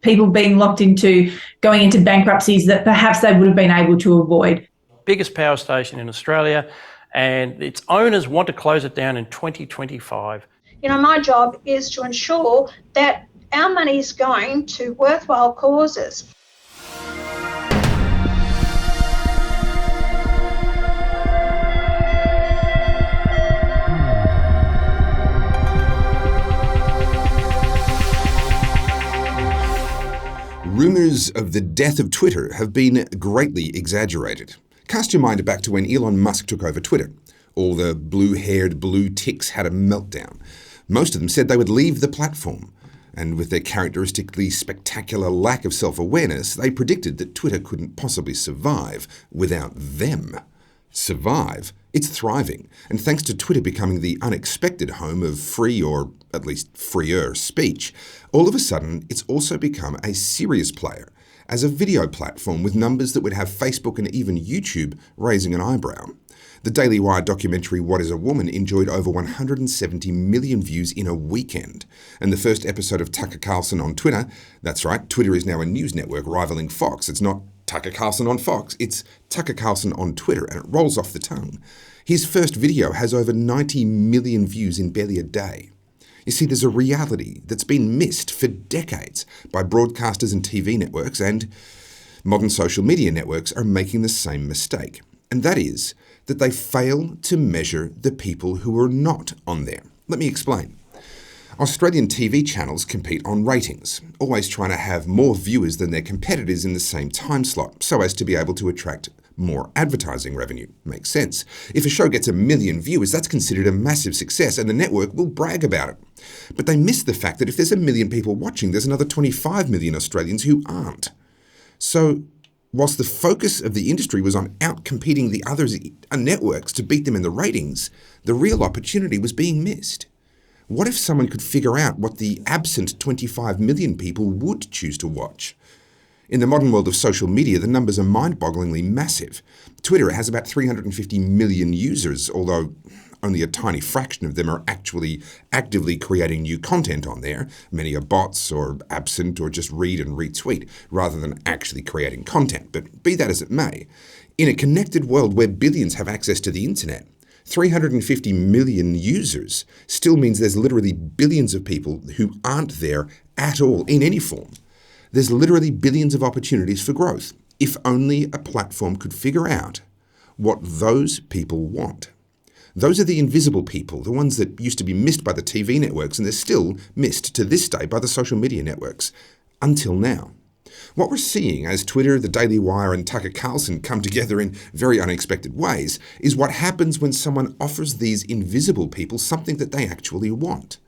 people being locked into going into bankruptcies that perhaps they would have been able to avoid. Biggest power station in Australia, and its owners want to close it down in 2025. My job is to ensure that our money is going to worthwhile causes. Rumours of the death of Twitter have been greatly exaggerated. Cast your mind back to when Elon Musk took over Twitter. All the blue-haired blue ticks had a meltdown. Most of them said they would leave the platform. And with their characteristically spectacular lack of self-awareness, they predicted that Twitter couldn't possibly survive without them. Survive? It's thriving, and thanks to Twitter becoming the unexpected home of free, or at least freer, speech, all of a sudden it's also become a serious player, as a video platform with numbers that would have Facebook and even YouTube raising an eyebrow. The Daily Wire documentary What is a Woman enjoyed over 170 million views in a weekend. And the first episode of Tucker Carlson on Twitter, that's right, Twitter is now a news network rivaling Fox. It's not Tucker Carlson on Fox, it's Tucker Carlson on Twitter, and it rolls off the tongue. His first video has over 90 million views in barely a day. You see, there's a reality that's been missed for decades by broadcasters and TV networks, and modern social media networks are making the same mistake. And that is that they fail to measure the people who are not on there. Let me explain. Australian TV channels compete on ratings, always trying to have more viewers than their competitors in the same time slot, so as to be able to attract more advertising revenue. Makes sense. If a show gets 1 million viewers, that's considered a massive success, and the network will brag about it. But they miss the fact that if there's 1 million people watching, there's another 25 million Australians who aren't. So, whilst the focus of the industry was on outcompeting the other networks to beat them in the ratings, the real opportunity was being missed. What if someone could figure out what the absent 25 million people would choose to watch? In the modern world of social media, the numbers are mind-bogglingly massive. Twitter has about 350 million users, although only a tiny fraction of them are actually actively creating new content on there. Many are bots or absent or just read and retweet, rather than actually creating content. But be that as it may, in a connected world where billions have access to the internet, 350 million users still means there's literally billions of people who aren't there at all in any form. There's literally billions of opportunities for growth, if only a platform could figure out what those people want. Those are the invisible people, the ones that used to be missed by the TV networks, and they're still missed to this day by the social media networks, until now. What we're seeing as Twitter, the Daily Wire, and Tucker Carlson come together in very unexpected ways is what happens when someone offers these invisible people something that they actually want.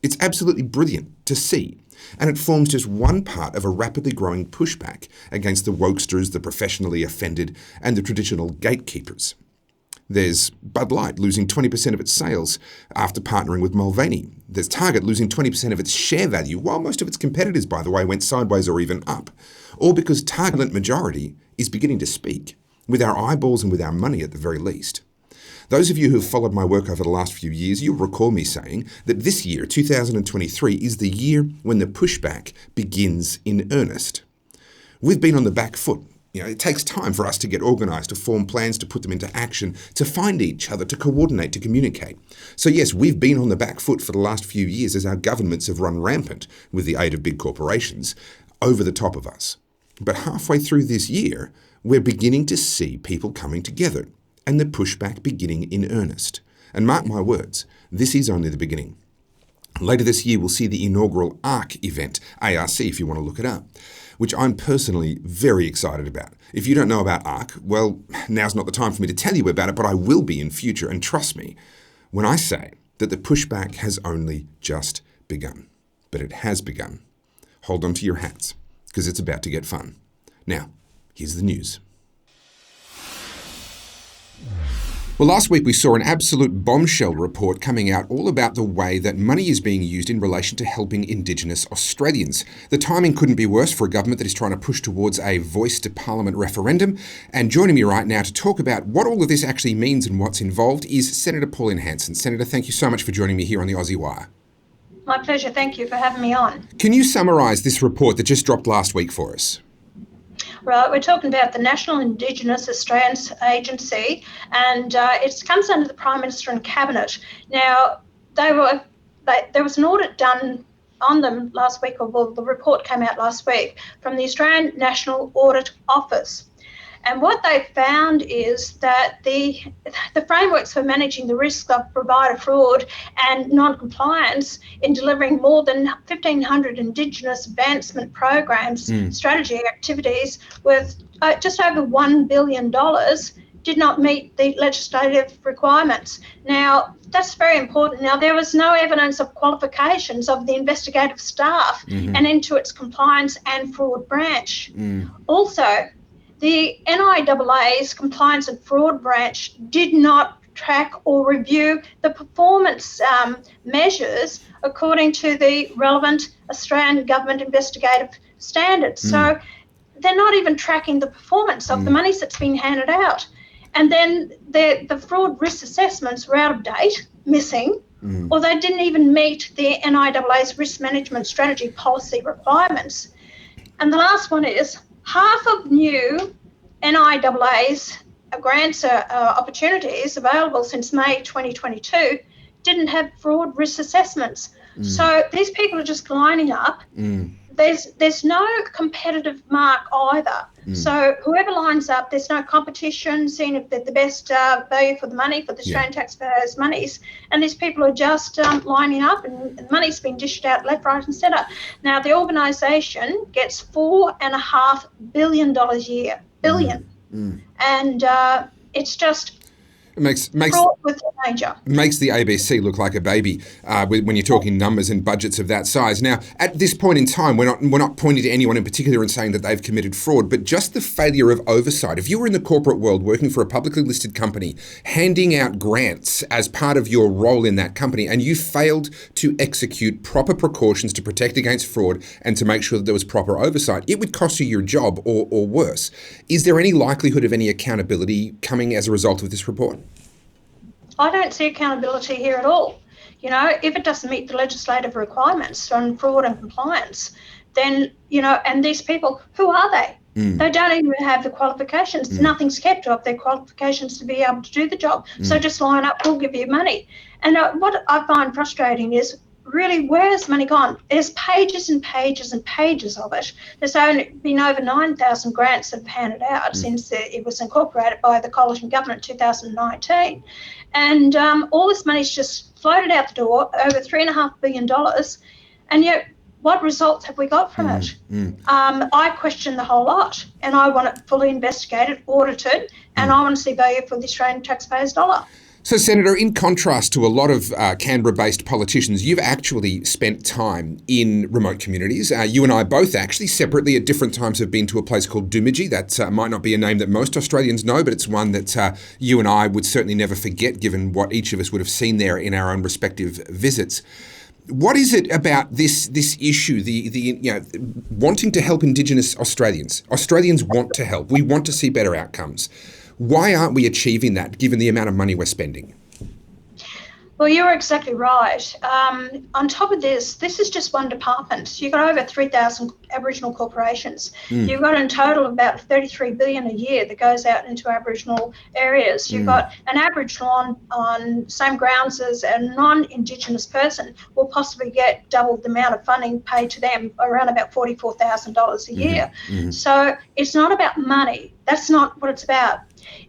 It's absolutely brilliant to see, and it forms just one part of a rapidly growing pushback against the wokesters, the professionally offended, and the traditional gatekeepers. There's Bud Light losing 20% of its sales after partnering with Mulvaney. There's Target losing 20% of its share value, while most of its competitors, by the way, went sideways or even up. All because Target majority is beginning to speak, with our eyeballs and with our money at the very least. Those of you who have followed my work over the last few years, you'll recall me saying that this year, 2023, is the year when the pushback begins in earnest. We've been on the back foot. It takes time for us to get organised, to form plans, to put them into action, to find each other, to coordinate, to communicate. So yes, we've been on the back foot for the last few years as our governments have run rampant, with the aid of big corporations, over the top of us. But halfway through this year, we're beginning to see people coming together, and the pushback beginning in earnest. And mark my words, this is only the beginning. Later this year, we'll see the inaugural ARC event, ARC if you want to look it up, which I'm personally very excited about. If you don't know about ARC, well, now's not the time for me to tell you about it, but I will be in future, and trust me when I say that the pushback has only just begun. But it has begun. Hold on to your hats, because it's about to get fun. Now, here's the news. Well, last week we saw an absolute bombshell report coming out all about the way that money is being used in relation to helping Indigenous Australians. The timing couldn't be worse for a government that is trying to push towards a voice to Parliament referendum. And joining me right now to talk about what all of this actually means and what's involved is Senator Pauline Hanson. Senator, thank you so much for joining me here on the Aussie Wire. My pleasure. Thank you for having me on. Can you summarise this report that just dropped last week for us? Right, we're talking about the National Indigenous Australians Agency, and it comes under the Prime Minister and Cabinet. Now, there was an audit done on them last week, or the report came out last week from the Australian National Audit Office. And what they found is that the frameworks for managing the risk of provider fraud and non-compliance in delivering more than 1,500 Indigenous advancement programs, strategy activities with just over $1 billion did not meet the legislative requirements. Now, that's very important. Now, there was no evidence of qualifications of the investigative staff and into its compliance and fraud branch. Also, the NIAA's Compliance and Fraud Branch did not track or review the performance measures according to the relevant Australian government investigative standards. So they're not even tracking the performance of the monies that's been handed out. And then the fraud risk assessments were out of date, missing, or they didn't even meet the NIAA's risk management strategy policy requirements. And the last one is half of new NIAA's grants opportunities available since May 2022 didn't have fraud risk assessments. So these people are just lining up. There's no competitive mark either. So whoever lines up, there's no competition, seeing if they're the best value for the money, for the Australian taxpayers' monies. And these people are just lining up, and the money's been dished out left, right and centre. Now, the organisation gets $4.5 billion a year. And it's just fraught with danger. Makes the ABC look like a baby when you're talking numbers and budgets of that size. Now, at this point in time, we're not pointing to anyone in particular and saying that they've committed fraud, but just the failure of oversight. If you were in the corporate world working for a publicly listed company, handing out grants as part of your role in that company, and you failed to execute proper precautions to protect against fraud and to make sure that there was proper oversight, it would cost you your job or worse. Is there any likelihood of any accountability coming as a result of this report? I don't see accountability here at all. You know, if it doesn't meet the legislative requirements on fraud and compliance, then, you know, and these people, who are they? They don't even have the qualifications. Nothing's kept of their qualifications to be able to do the job. So just line up, we'll give you money. And what I find frustrating is, really, where's money gone? There's pages and pages and pages of it. There's only been over 9,000 grants that have handed out since it was incorporated by the coalition government in 2019. And all this money's just floated out the door, over $3.5 billion. And yet, what results have we got from it? I question the whole lot, and I want it fully investigated, audited, and I want to see value for the Australian taxpayers' dollar. So, Senator, in contrast to a lot of Canberra-based politicians, you've actually spent time in remote communities. You and I both actually separately at different times have been to a place called Doomadgee. That might not be a name that most Australians know, but it's one that you and I would certainly never forget, given what each of us would have seen there in our own respective visits. What is it about this issue, the wanting to help Indigenous Australians? Australians want to help. We want to see better outcomes. Why aren't we achieving that, given the amount of money we're spending? Well, you're exactly right. On top of this is just one department. You've got over 3,000 Aboriginal corporations. You've got in total about $33 billion a year that goes out into Aboriginal areas. You've got an Aboriginal on same grounds as a non-Indigenous person will possibly get double the amount of funding paid to them, around about $44,000 a year. So it's not about money. That's not what it's about.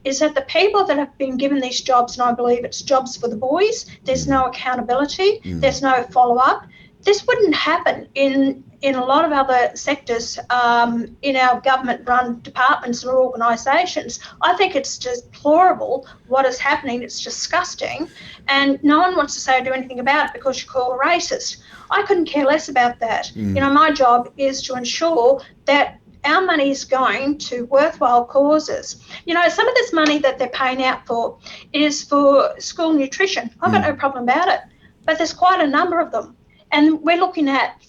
Is that the people that have been given these jobs, and I believe it's jobs for the boys, there's no accountability, there's no follow-up. This wouldn't happen in a lot of other sectors in our government-run departments or organisations. I think it's deplorable what is happening. It's disgusting, and no one wants to say or do anything about it because you're called a racist. I couldn't care less about that. You know, my job is to ensure that our money is going to worthwhile causes. You know, some of this money that they're paying out for is for school nutrition. I've got no problem about it, but there's quite a number of them. And we're looking at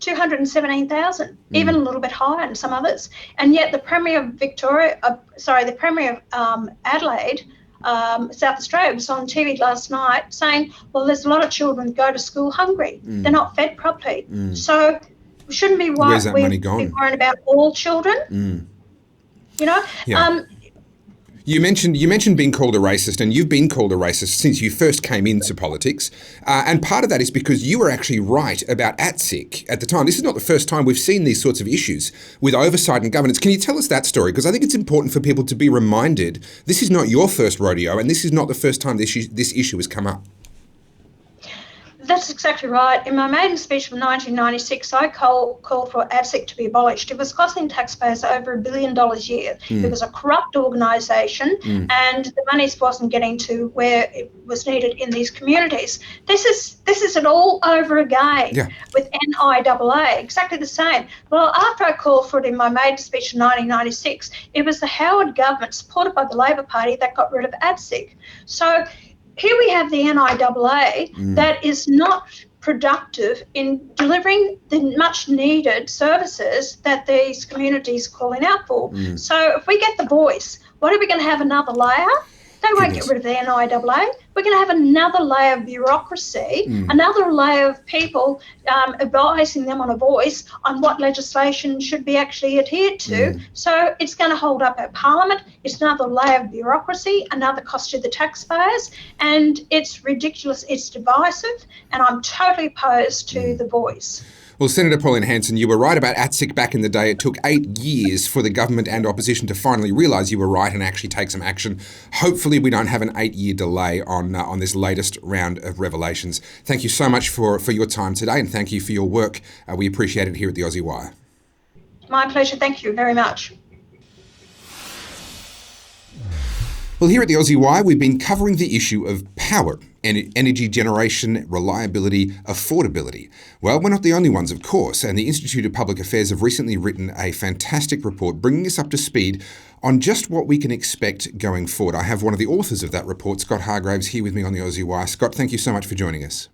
217,000, even a little bit higher in some others. And yet the Premier of Adelaide South Australia was on TV last night saying, well, there's a lot of children who go to school hungry. They're not fed properly. So we shouldn't be Where's that money gone? worrying about all children. You know, Yeah. You mentioned being called a racist, and you've been called a racist since you first came into politics. And part of that is because you were actually right about ATSIC at the time. This is not the first time we've seen these sorts of issues with oversight and governance. Can you tell us that story? Because I think it's important for people to be reminded this is not your first rodeo, and this is not the first time this issue has come up. That's exactly right. In my maiden speech from 1996, I called for ATSIC to be abolished. It was costing taxpayers over $1 billion a year. It was a corrupt organisation, and the money wasn't getting to where it was needed in these communities. This is it all over again with NIAA, exactly the same. Well, after I called for it in my maiden speech in 1996, it was the Howard government, supported by the Labor Party, that got rid of ATSIC. So here we have the NIAA that is not productive in delivering the much needed services that these communities are calling out for. So if we get the voice, what are we going to have, another layer? They won't get rid of the NIAA. We're going to have another layer of bureaucracy, another layer of people advising them on a voice on what legislation should be actually adhered to. So it's going to hold up our parliament. It's another layer of bureaucracy, another cost to the taxpayers, and it's ridiculous. It's divisive, and I'm totally opposed to the voice. Well, Senator Pauline Hanson, you were right about ATSIC back in the day. It took 8 years for the government and opposition to finally realise you were right and actually take some action. Hopefully we don't have an 8-year delay on this latest round of revelations. Thank you so much for your time today, and thank you for your work. We appreciate it here at the Aussie Wire. My pleasure. Thank you very much. Well, here at the Aussie Wire, we've been covering the issue of power, energy generation, reliability, affordability. Well, we're not the only ones, of course, and the Institute of Public Affairs have recently written a fantastic report bringing us up to speed on just what we can expect going forward. I have one of the authors of that report, Scott Hargreaves, here with me on the Aussie Wire. Scott, thank you so much for joining us.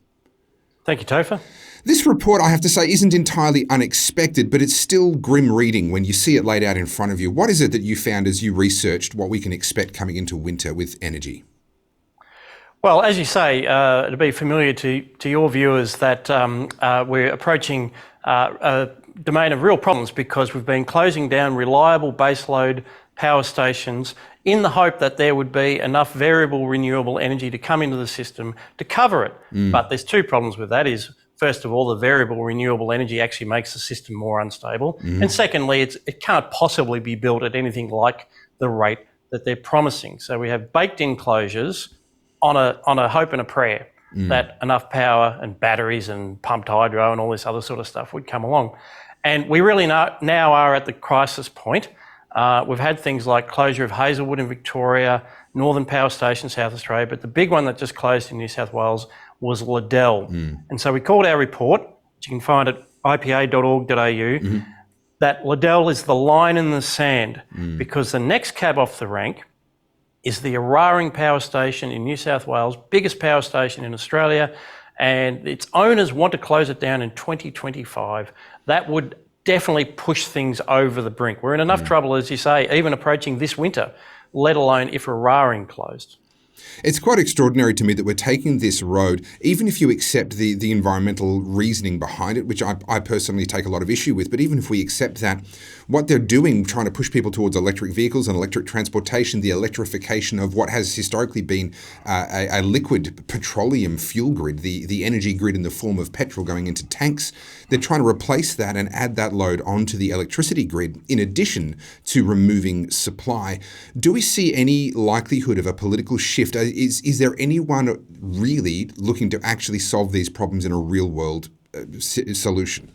Thank you, Topher. This report, I have to say, isn't entirely unexpected, but it's still grim reading when you see it laid out in front of you. What is it that you found as you researched what we can expect coming into winter with energy? Well, as you say, to be familiar to your viewers, that we're approaching a domain of real problems because we've been closing down reliable baseload power stations in the hope that there would be enough variable renewable energy to come into the system to cover it. But there's two problems with that. First of all, the variable renewable energy actually makes the system more unstable. And secondly, it can't possibly be built at anything like the rate that they're promising. So we have baked-in closures on a hope and a prayer that enough power and batteries and pumped hydro and all this other sort of stuff would come along. And we really now are at the crisis point. We've had things like closure of Hazelwood in Victoria, Northern Power Station, South Australia, but the big one that just closed in New South Wales was Liddell. And so we called our report, which you can find at ipa.org.au, that Liddell is the line in the sand because the next cab off the rank is the Eraring Power Station in New South Wales, biggest power station in Australia, and its owners want to close it down in 2025. That would definitely push things over the brink. We're in enough trouble, as you say, even approaching this winter, let alone if Eraring closed. It's quite extraordinary to me that we're taking this road, even if you accept the environmental reasoning behind it, which I personally take a lot of issue with, but even if we accept that, what they're doing, trying to push people towards electric vehicles and electric transportation, the electrification of what has historically been a liquid petroleum fuel grid, the energy grid in the form of petrol going into tanks, they're trying to replace that and add that load onto the electricity grid in addition to removing supply. Do we see any likelihood of a political shift? Is there anyone really looking to actually solve these problems in a real world solution?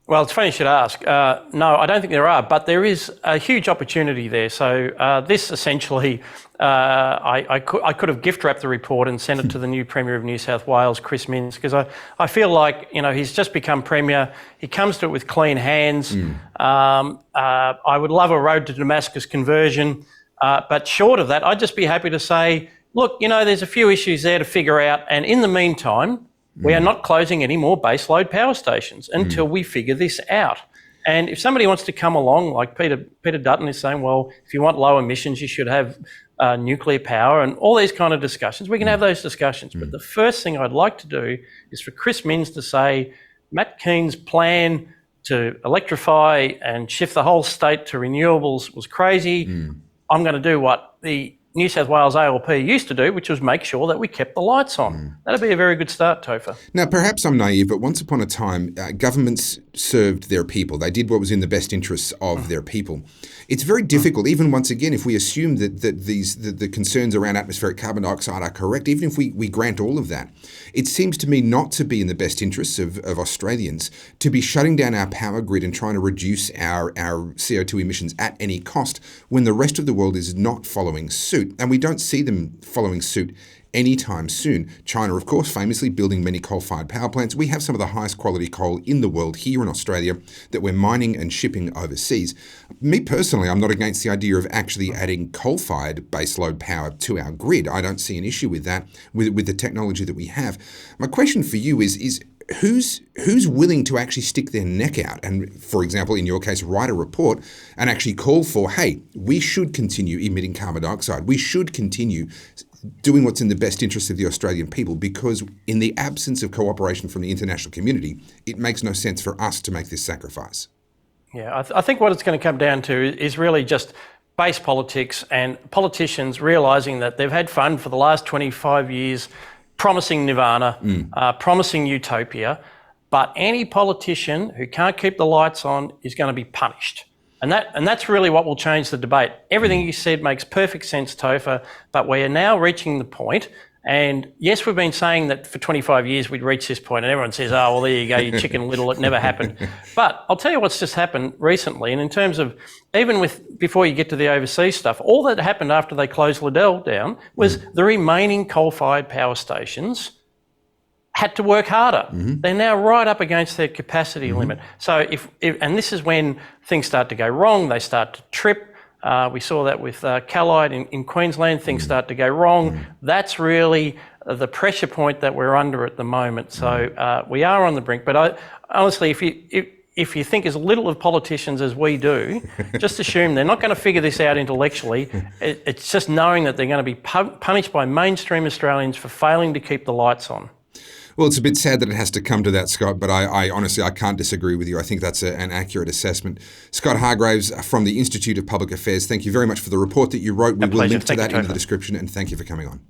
Well, it's funny you should ask. No, I don't think there are, but there is a huge opportunity there. So this essentially, I could have gift wrapped the report and sent it to the new Premier of New South Wales, Chris Minns, because I feel like, he's just become Premier. He comes to it with clean hands. I would love a road to Damascus conversion, but short of that, I'd just be happy to say, look, there's a few issues there to figure out, and in the meantime, we are not closing any more baseload power stations until we figure this out. And if somebody wants to come along, like Peter Dutton is saying, well, if you want low emissions, you should have nuclear power and all these kind of discussions, we can have those discussions. But the first thing I'd like to do is for Chris Minns to say, Matt Keane's plan to electrify and shift the whole state to renewables was crazy. I'm going to do what the New South Wales ALP used to do, which was make sure that we kept the lights on. That'd be a very good start, Topher. Now, perhaps I'm naive, but once upon a time, governments served their people. They did what was in the best interests of their people. It's very difficult, even once again, if we assume that the concerns around atmospheric carbon dioxide are correct, even if we grant all of that, it seems to me not to be in the best interests of Australians to be shutting down our power grid and trying to reduce our CO2 emissions at any cost when the rest of the world is not following suit. And we don't see them following suit anytime soon. China, of course, famously building many coal-fired power plants. We have some of the highest quality coal in the world here in Australia that we're mining and shipping overseas. Me personally, I'm not against the idea of actually adding coal-fired baseload power to our grid. I don't see an issue with that, with the technology that we have. My question for you is who's willing to actually stick their neck out and, for example, in your case, write a report and actually call for, hey, we should continue emitting carbon dioxide. We should continue doing what's in the best interest of the Australian people, because in the absence of cooperation from the international community, it makes no sense for us to make this sacrifice. Yeah, I think what it's going to come down to is really just base politics and politicians realising that they've had fun for the last 25 years promising nirvana, promising utopia, but any politician who can't keep the lights on is going to be punished. And that's really what will change the debate. Everything you said makes perfect sense, Topher, but we are now reaching the point, and yes, we've been saying that for 25 years we'd reach this point, and everyone says, oh, well, there you go, you chicken little, it never happened. But I'll tell you what's just happened recently, and in terms of, even with, before you get to the overseas stuff, all that happened after they closed Liddell down was the remaining coal-fired power stations had to work harder. They're now right up against their capacity limit. So and this is when things start to go wrong, they start to trip. We saw that with Callide in Queensland, things start to go wrong. That's really the pressure point that we're under at the moment. So we are on the brink. But honestly, if you think as little of politicians as we do, just assume they're not going to figure this out intellectually. It's just knowing that they're going to be punished by mainstream Australians for failing to keep the lights on. Well, it's a bit sad that it has to come to that, Scott, but I honestly, I can't disagree with you. I think that's an accurate assessment. Scott Hargreaves from the Institute of Public Affairs, thank you very much for the report that you wrote. We will link to that in the description, and thank you for coming on.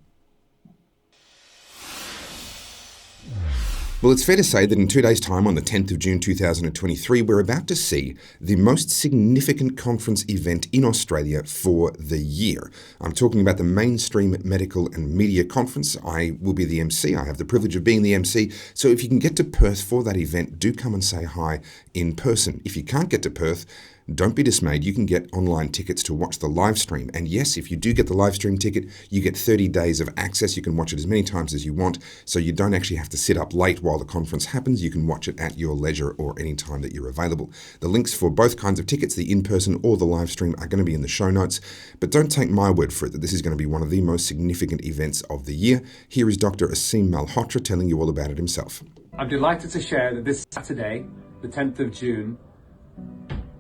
Well, it's fair to say that in 2 days' time, on the 10th of June 2023, we're about to see the most significant conference event in Australia for the year. I'm talking about the Mainstream Medical and Media Conference. I will be the MC. I have the privilege of being the MC. So if you can get to Perth for that event, do come and say hi in person. If you can't get to Perth, don't be dismayed. You can get online tickets to watch the live stream. And yes, if you do get the live stream ticket, you get 30 days of access. You can watch it as many times as you want, so you don't actually have to sit up late while the conference happens. You can watch it at your leisure or any time that you're available. The links for both kinds of tickets, the in-person or the live stream, are going to be in the show notes. But don't take my word for it that this is going to be one of the most significant events of the year. Here is Dr. Asim Malhotra telling you all about it himself. I'm delighted to share that this Saturday, the 10th of June,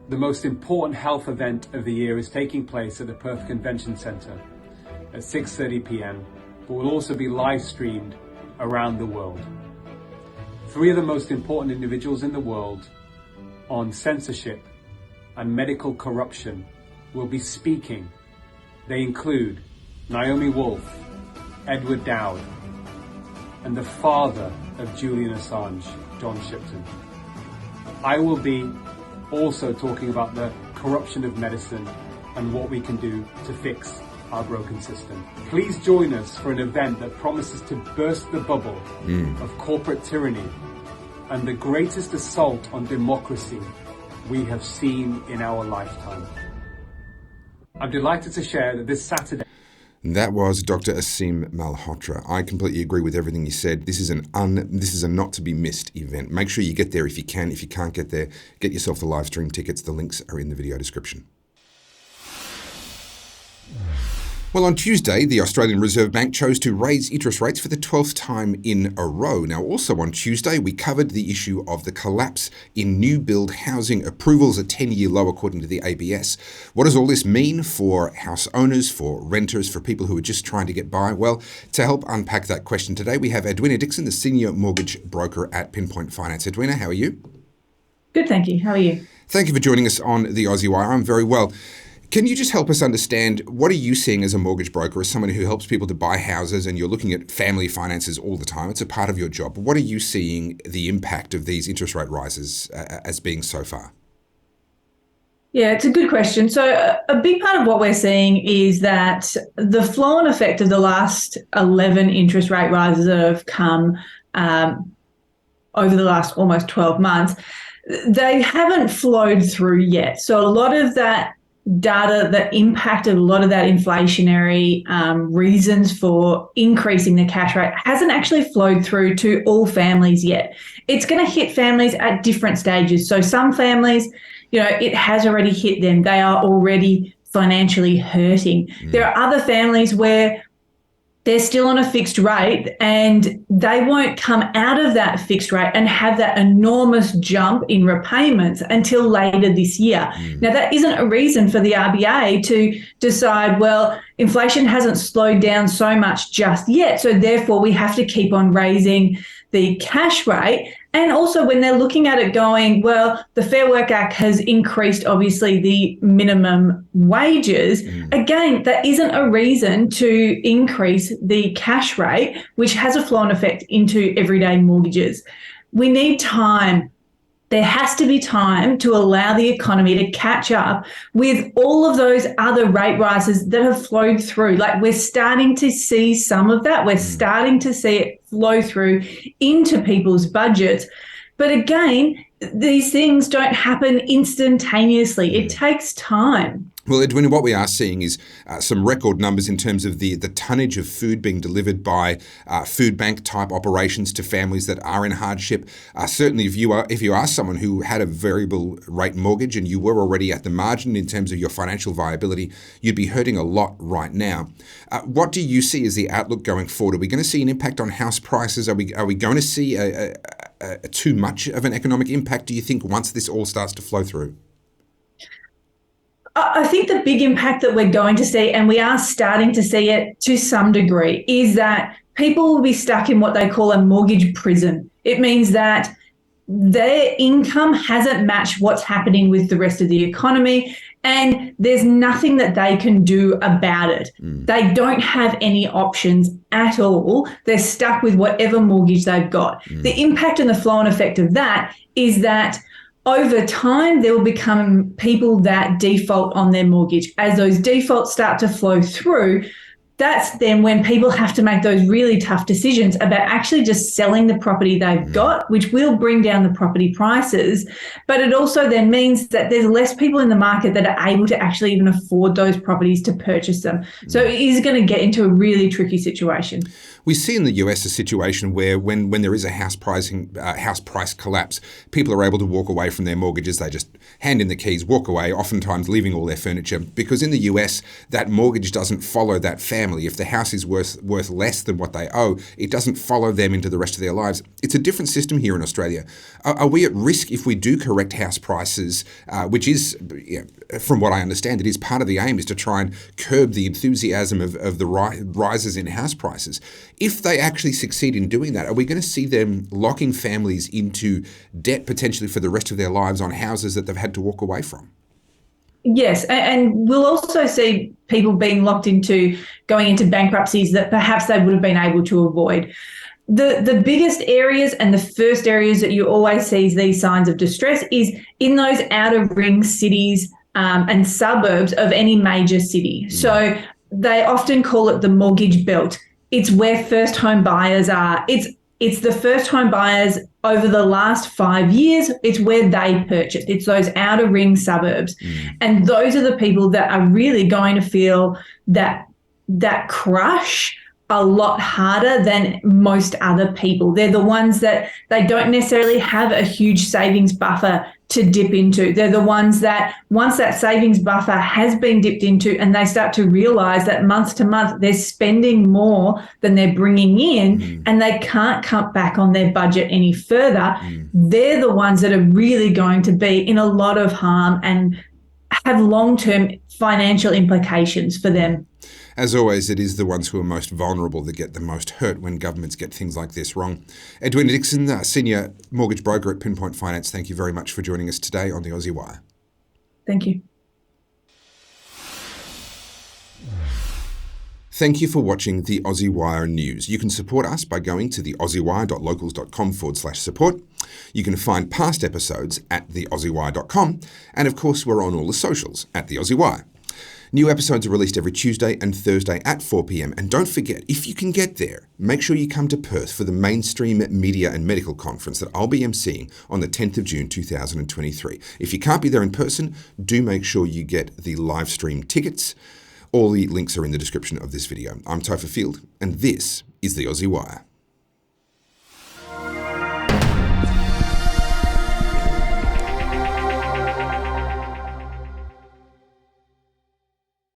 the most important health event of the year is taking place at the Perth Convention Centre at 6:30 p.m, but will also be live streamed around the world. 3 of the most important individuals in the world on censorship and medical corruption will be speaking. They include Naomi Wolf, Edward Dowd, and the father of Julian Assange, John Shipton. I will be also talking about the corruption of medicine and what we can do to fix our broken system. Please join us for an event that promises to burst the bubble of corporate tyranny and the greatest assault on democracy we have seen in our lifetime. I'm delighted to share that this Saturday... That was Dr. Asim Malhotra. I completely agree with everything you said. This is a not to be missed event. Make sure you get there if you can. If you can't get there, get yourself the live stream tickets. The links are in the video description. Well, on Tuesday, the Australian Reserve Bank chose to raise interest rates for the 12th time in a row. Now, also on Tuesday, we covered the issue of the collapse in new build housing approvals, a 10-year low according to the ABS. What does all this mean for house owners, for renters, for people who are just trying to get by? Well, to help unpack that question today, we have Edwena Dixon, the senior mortgage broker at Pinpoint Finance. Edwena, how are you? Good, thank you. How are you? Thank you for joining us on the Aussie Wire. I'm very well. Can you just help us understand, what are you seeing as a mortgage broker, as someone who helps people to buy houses, and you're looking at family finances all the time? It's a part of your job. What are you seeing the impact of these interest rate rises as being so far? Yeah, it's a good question. So a big part of what we're seeing is that the flow-on effect of the last 11 interest rate rises that have come over the last almost 12 months, they haven't flowed through yet. So a lot of that data that impacted a lot of that inflationary reasons for increasing the cash rate hasn't actually flowed through to all families yet. It's going to hit families at different stages. So some families, it has already hit them. They are already financially hurting. There are other families where they're still on a fixed rate and they won't come out of that fixed rate and have that enormous jump in repayments until later this year. Now, that isn't a reason for the RBA to decide, well, inflation hasn't slowed down so much just yet, so therefore we have to keep on raising the cash rate. And also when they're looking at it going, well, the Fair Work Act has increased, obviously, the minimum wages. Again, that isn't a reason to increase the cash rate, which has a flow-on effect into everyday mortgages. We need time. There has to be time to allow the economy to catch up with all of those other rate rises that have flowed through. Like, we're starting to see some of that. We're starting to see it flow through into people's budgets. But again, these things don't happen instantaneously. It takes time. Well, Edwina, what we are seeing is some record numbers in terms of the tonnage of food being delivered by food bank type operations to families that are in hardship. Certainly, if you are someone who had a variable rate mortgage and you were already at the margin in terms of your financial viability, you'd be hurting a lot right now. What do you see as the outlook going forward? Are we going to see an impact on house prices? Are we going to see too much of an economic impact, do you think, once this all starts to flow through? I think the big impact that we're going to see, and we are starting to see it to some degree, is that people will be stuck in what they call a mortgage prison. It means that their income hasn't matched what's happening with the rest of the economy, and there's nothing that they can do about it. They don't have any options at all. They're stuck with whatever mortgage they've got. The impact and the flow-on effect of that is that over time, there will become people that default on their mortgage. As those defaults start to flow through, that's then when people have to make those really tough decisions about actually just selling the property they've got, which will bring down the property prices. But it also then means that there's less people in the market that are able to actually even afford those properties to purchase them. So it is going to get into a really tricky situation. We see in the US a situation where when there is a house price collapse, people are able to walk away from their mortgages. They just hand in the keys, walk away, oftentimes leaving all their furniture, because in the US, that mortgage doesn't follow that family. If the house is worth less than what they owe, it doesn't follow them into the rest of their lives. It's a different system here in Australia. Are we at risk if we do correct house prices, which is, from what I understand, it is part of the aim, is to try and curb the enthusiasm of the rises in house prices? If they actually succeed in doing that, are we going to see them locking families into debt potentially for the rest of their lives on houses that they've had to walk away from? Yes, and we'll also see people being locked into going into bankruptcies that perhaps they would have been able to avoid. The biggest areas and the first areas that you always see these signs of distress is in those outer ring cities and suburbs of any major city. So they often call it the mortgage belt. It's where first home buyers are. It's the first home buyers over the last 5 years. It's where they purchased. It's those outer ring suburbs. And those are the people that are really going to feel that crush a lot harder than most other people. They're the ones that they don't necessarily have a huge savings buffer to dip into. They're the ones that once that savings buffer has been dipped into and they start to realize that month to month they're spending more than they're bringing in and they can't cut back on their budget any further, they're the ones that are really going to be in a lot of harm and have long-term financial implications for them. As always, it is the ones who are most vulnerable that get the most hurt when governments get things like this wrong. Edwena Dixon, Senior Mortgage Broker at Pinpoint Finance, thank you very much for joining us today on the Aussie Wire. Thank you. Thank you for watching the Aussie Wire News. You can support us by going to the aussiewire.locals.com/support. You can find past episodes at theaussiewire.com. And of course, we're on all the socials at the Aussie Wire. New episodes are released every Tuesday and Thursday at 4 p.m. And don't forget, if you can get there, make sure you come to Perth for the Mainstream Media and Medical Conference that I'll be emceeing on the 10th of June 2023. If you can't be there in person, do make sure you get the live stream tickets. All the links are in the description of this video. I'm Topher Field, and this is the Aussie Wire.